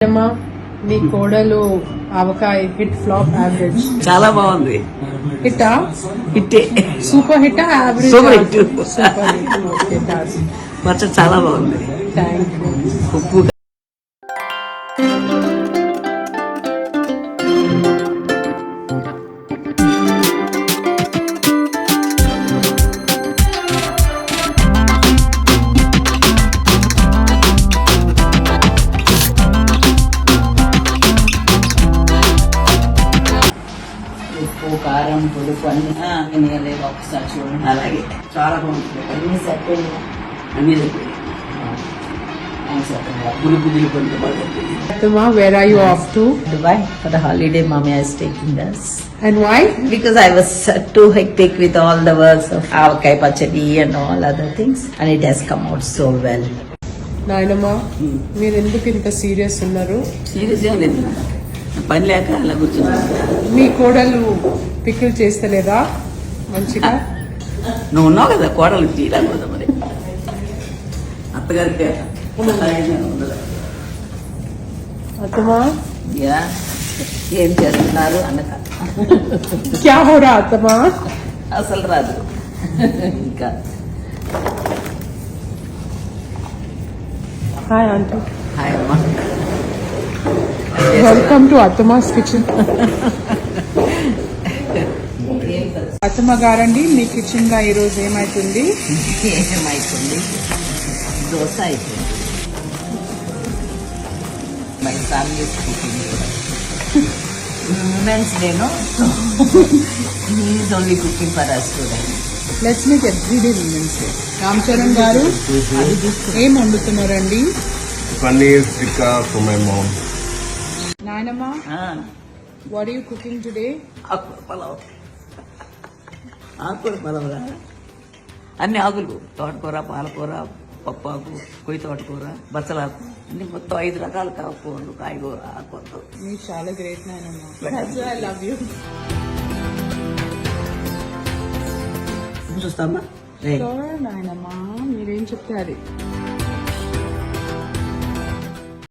అమ్మా మీ కోడలు ఆవకాయ hit flop average చాలా బాగుంది. హిట్టా హిట్టే, సూపర్ హిట్టా average super hit. Super hit okay పచ్చడి చాలా బాగుంది. థ్యాంక్ యూ ఉప్పు ఉప్పు కారం పులుపు అన్ని లేదు ఒకసారి చూడండి. అలాగే చాలా బాగుంది. అన్ని సరిపోయింది. అన్ని దగ్గర పులుపు దిలుపంటే బాగా అత్తమ్మా where are you off to Dubai for the holiday. Mommy is taking us and why because I was too hectic with all the works of avakai pachadi and all other things, and it has come out so well. నాయనమ్మా మీరు ఎందుకు ఇంత serious ఉన్నారు? Serious ఏం లేదు, పని లేక అలా కూర్చున్నా. మీ కోడలు పికిల్ చేస్తలేదా మంచిగా? నువ్వు ఉన్నావు కదా కోడలు తీరా కదా మరి అత్తగారికి అత్తమ్మా యా ఏం చేస్తున్నారు అనక క్యా హో రా అత్తమ్మా? అసలు రాదు ఇంకా. హాయ్ ఆంటీ, హాయ్ అమ్మా. వెల్కమ్ టు అత్తమాస్ కిచెన్. అత్తమ్మ గారండి మీ కిచెన్ గా ఈ రోజు ఏమైతుంది? ఏమైతుంది? దోశ అయిపోయింది. My son is cooking. Women's డేను is only cooking for us today. Let's make everyday women's day. Ram Charan గారు ఏం వండుతున్నారండి? Paneer tikka for my mom. నాయనమ్మా what are you cooking today? ఆకుకూర పలావ్. ఆకుకూర పలావ్ రా. అన్ని ఆకులు, తోటకూర, పాలకూర, పప్పాకు, కొయ్యి తోటకూర, బచ్చలాకు, అన్ని మొత్తం 5 రకాల కాకూరలు, కాయగూర, ఆకుకూరలు. మీరు చాలా గ్రేట్ నాయనమ్మా. I love you. చూస్తామా నాయనమ్మా మీరేం చెప్తే అది.